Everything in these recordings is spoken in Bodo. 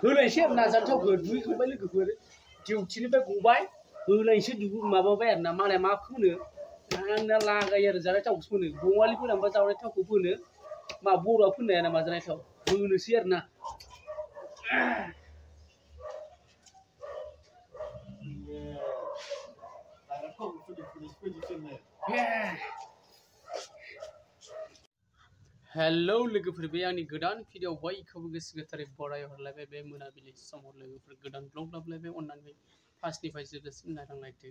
होलायसै आरो ना जाथावखौ दुगैखांबाय लोगोफोर डिउटिनिफ्राय गबाय होलायसै माबाबाय आरो ना मालाय मा फोनो आंना लागायो आरो जानाय थावखौ फोनो बङालिफोरा ओमफ्राय जानाय थावखौ फोनो मा बर'आ फोनो हाया नामा जानाय थाव होनोसै आरो ना हेलौ लोगोफोर बे आंनि गोदान भिडिअ बयखौबो गोसो गोथारै बराय हरलायबाय बे मोनाबिलि समाव लोगोफोर गोदान ब्लग लाबोलायबाय अननानै फार्स्टनिफ्राय जोबजासिम नायलांलायदो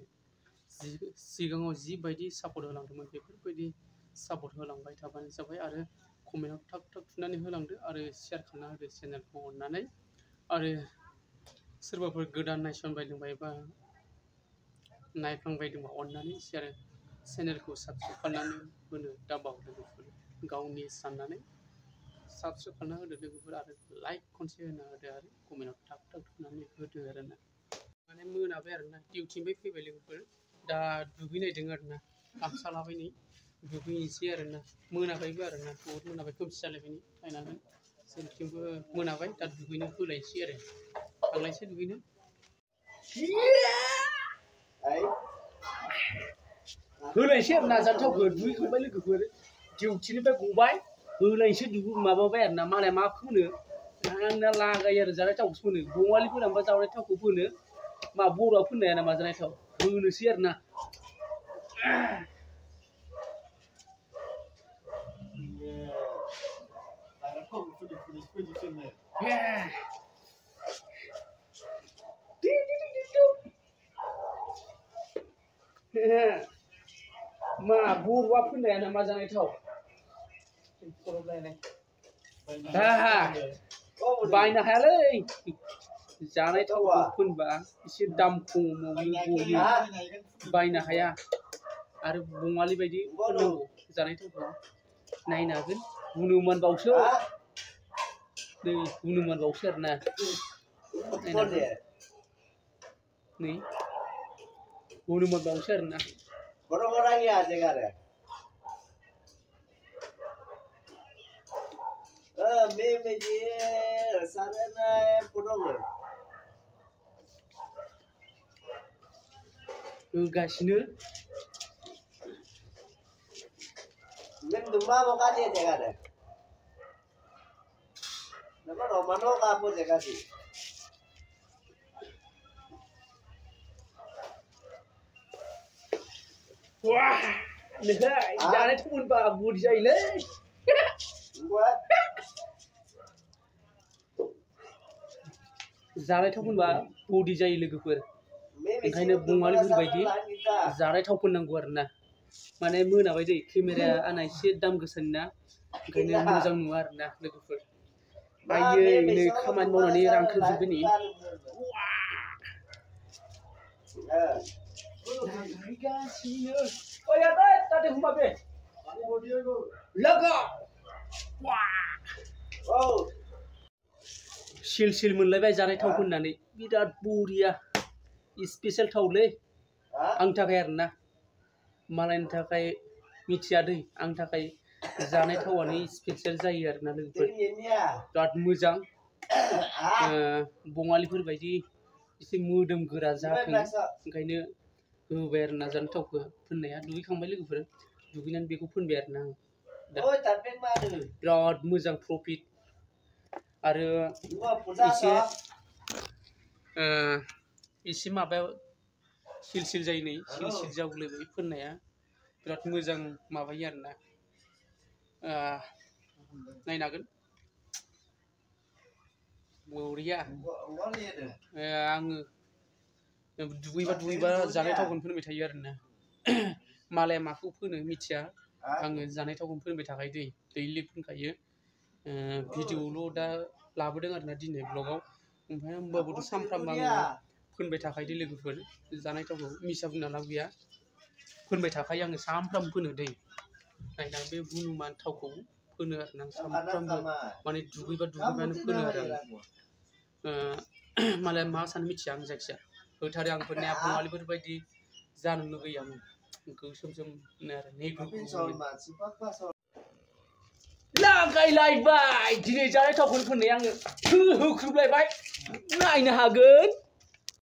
सिगाङाव जिबायदि सापर्ट होलांदोंमोन बेफोरबायदि सापर्ट होलांबाय थाबानो जाबाय आरो कमेन्टआव थाब थाब थुनानै होलांदो आरो शेयार खालामना होदो चेनेलखौ अननानै आरो सोरबाफोर गोदान नायसनबाय दंबा एबा नायफ्लांबाय दंबा अननानै चेनेलखौ साबस्क्राइब खालामनानै होनो दाबाव लोगोफोर गावनि साननानै साबस्क्राइब खालामना होदो लोगोफोर आरो लाइक खनसे होना होदो आरो कमेन्टआव थाब थाब थुनानै होदो आरो ना माने मोनाबाय आरो ना डिउटिनिफ्राय फैबाय लोगोफोर दा दुगैनायदों आरो ना गामसा लाबाय नै दुगैनोसै आरो ना मोनाबायबो आरो ना बहुद मोनाबाय खोमसि जालायबाय नायनानै जोंथिंबो मोनाबाय दा दुगैनो होलायसै आरो थांलायसै दुगैनो होलायसै आरो ना जाथावखौ दुगैखांबाय लोगोफोर डिउटिनिफ्राय गबाय होलायसै माबाबाय आरो ना मालाय मा फोनो आंना लागायो आरो जानाय थावखौ फोनो बङालिफोरा ओमफ्राय जानाय थावखौ फोनो मा बर'आ फोनो हाया नामा जानाय थाव होनोसै आरो ना मा बर'आ फोनो हाया नामा जानाय थाव बायनो हायालै जानाय थावखौ फोनबा एसे दाम खमावनो गयो बायनो हाया आरो बङालि बायदि फोननांगौ जानाय थावखौ नायनो हागोन हनुमानबावसो नै हनुमानबावसो आरो ना नै हनुमानबावसो आरो ना होगासिनो wah जानाय थाव मोनबा बरि जायोलै जानाय थाव मोनबा बरि जायो लोगोफोर ओंखायनो बङालिफोर बायदि जानाय थाव फोननांगौ आरो ना माने मोनाबाय दै केमेराया आंना एसे दाम गोसानि ना ओंखायनो मोजां नुवा आरो ना लोगोफोर आयै नै खामानि मावनानै रानख्रेबजोब्बाय नै सिल सिल मोनलायबाय जानाय थाव फोननानै बिराद बरिया स्पेशल थावलै आंनि थाखाय आरो ना मालायनि थाखाय मिथिया दै आंनि थाखाय जानाय थावानो स्पेशल जायो आरो ना लोगोफोर बिराद मोजां बङालिफोर बायदि एसे मोदोम गोरा जाथों ओंखायनो होबाय आरो ना जानाय थावखौ फोननाया दुगैखांबाय लोगोफोर दुगैनानै बेखौ फोनबाय आरो ना बिराद मोजां प्रफिट आरो एसे माबायाव सिल सिल जायो नै सिल सिल जागुलायबाय फोननाया बिराद मोजां माबायो आरो ना नायनो हागोन बरिया आङो दुगैबा जानाय थावखौनो फोनबाय थायो आरो ना मालाया माखौ फोनो मिथिया आङो जानाय थावखौनो फोनबाय थाखायो दैलि फोनखायो भिडिअल' दा लाबोदों आरो ना दिनै ब्लगाव ओमफ्राय होमबाबोथ' सानफ्रामबो आङो फोनबाय थाखायो लोगोफोर जानाय थावखौ मिसा बुंना लाब गैया फोनबाय थाखायो आङो सानफ्रामबो फोनो दै नायना बे हनुमान थावखौ फोनो आरो ना सानफ्रामबो माने दुगैबानो फोनो आरो मालाय मा सानो मिथिया आं जायखिया होथारो आं फोननाया बङालिफोर बायदि जानो लुगैयो आं गोसोम सोम आरो आगायलायबाय दिनै जानाय थावखौनो फोननाय आङो होख्रुबलायबाय नायनो हागोन